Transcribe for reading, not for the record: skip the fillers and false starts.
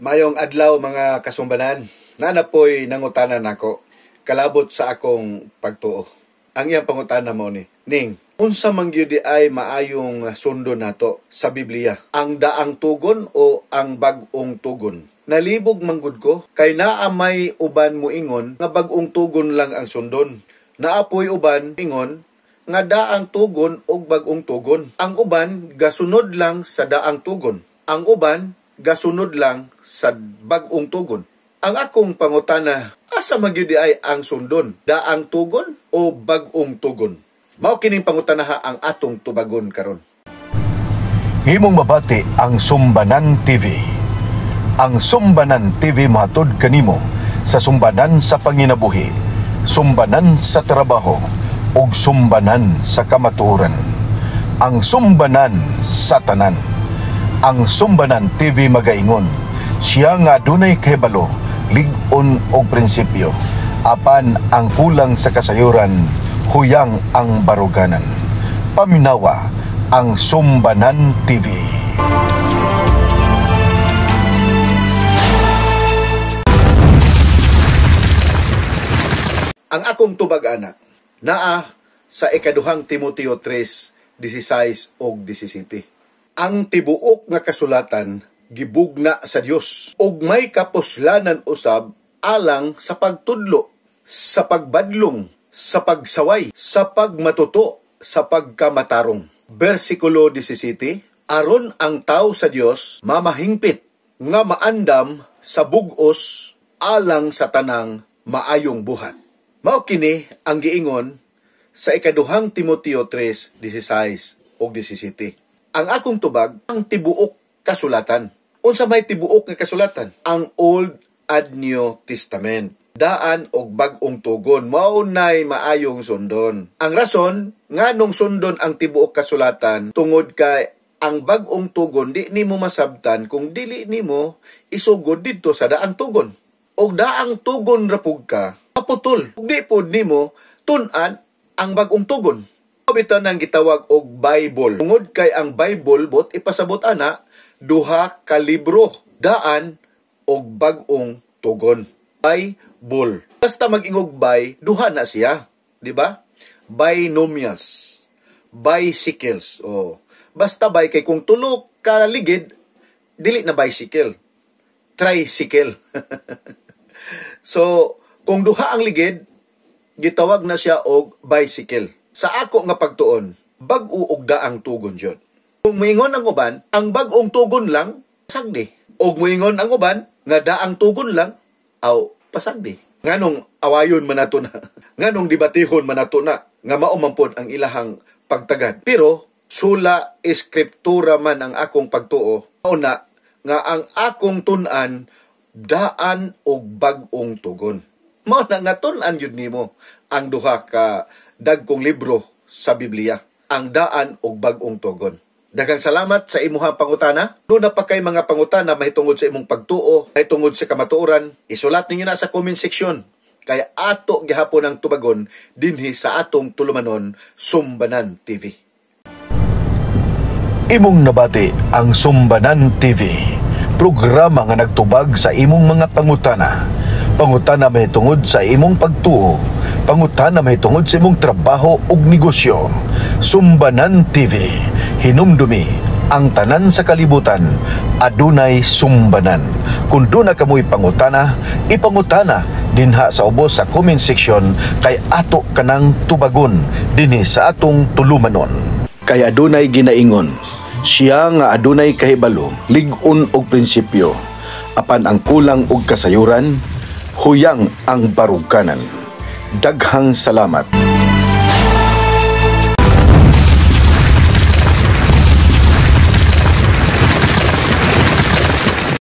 Mayong adlaw mga kasumbanan, nanapoy nangutanan ako, kalabot sa akong pagtuo. Ang iyang pangutana mo ni, Ning, unsa man gyud ay maayong sundo nato sa Biblia? Ang daang tugon o ang bag-ong tugon? Nalibog manggod ko, kay naamay uban mo ingon nga bag-ong tugon lang ang sundon. Naapoy uban ingon nga daang tugon o bag-ong tugon. Ang uban gasunod lang sa daang tugon. Ang uban gasunod lang sa bag-ong tugon. Ang akong pangutana, asa magyudi ay ang sundon? Daang tugon o bag-ong tugon? Mao kining pangutanaha ang atong tubagon karon. Himong mabati ang Sumbanan TV. Ang Sumbanan TV mahatod kanimo sa sumbanan sa panginabuhi, sumbanan sa trabaho, ug sumbanan sa kamatuoran. Ang sumbanan sa tanan. Ang Sumbanan TV magaingon, siya nga dunay kahibalo, lig-on og prinsipyo. Apan ang kulang sa kasayuran, huyang ang baruganan. Paminawa ang Sumbanan TV. Ang akong tubag anak, naa sa ikaduhang Timoteo 3:16 ug 17. Ang tibuok nga kasulatan gibugna sa Dios ug may kapuslanan usab alang sa pagtudlo, sa pagbadlong, sa pagsaway, sa pagmatuto, sa pagkamatarong. Bersikulo 17, aron ang tao sa Dios mamahingpit nga maandam sa bug-os alang sa tanang maayong buhat. Mao kini ang giingon sa ikaduhang Timoteo 3:16 ug 17. Ang akong tubag, ang tibuok kasulatan. Unsa may tibuok nga kasulatan? Ang Old and New Testament. Daan og bag-ong tugon, mao nay maayong sundon. Ang rason nganong sundon ang tibuok kasulatan tungod kay ang bag-ong tugon di nimo masabtan kung dili nimo isugod didto sa daang tugon. Og daang tugon ra pug ka, maputol. Ug di pod nimo tun-an ang bag-ong tugon. Bitaw nang gitawag og Bible. Tungod kay ang Bible bot ipasabot ana duha ka libro, daan og bag-ong tugon. Bible. Basta mag-ingog by, duha na siya, di ba? Binomials, bicycles. Oh. Basta by kay kung tulo ka ligid, dili na bicycle. Tricycle. So, kung duha ang ligid, gitawag na siya og bicycle. Sa ako nga pagtuon, bag-o og daang tugon jud. Kung moingon ang uban, ang bag-ong tugon lang, pasagdi. Og moingon ang uban, nga daang tugon lang, aw pasagdi. Nganong awayon man nato na, nganong debatihon man nato na, nga mao man pod ang ilahang pagtagad. Pero, sula eskriptura man ang akong pagtuo, mao na, nga ang akong tun-an, daan og bag-ong tugon. Mao na nga tun-an yun nimo, ang duha ka dagkong libro sa Biblia, ang daan og bag-ong tugon. Daghang salamat sa imuhang pangutana. Doon na pa kay mga pangutana mahitungod sa imong pagtuo, mahitungod sa kamatuoran, isulat ninyo na sa comment section. Kaya ato gihapon ang tubagon dinhi sa atong tulumanon Sumbanan TV. Imong nabati ang Sumbanan TV, programa nga nagtubag sa imong mga pangutana. Pangutana mahitungod sa imong pagtuo, pangutana mahitungod sa imong trabaho ug negosyo. Sumbanan TV, hinumdumi ang tanan sa kalibutan, adunay sumbanan. Kung doon na kamoy pangutana, ipangutana dinha sa ubos sa comment section kay ato kanang tubagon dinhi sa atong tulumanon. Kay adunay ginaingon, siya nga adunay kahibalo, lig-on og prinsipyo. Apan ang kulang og kasayuran, huyang ang baruganan. Daghang salamat.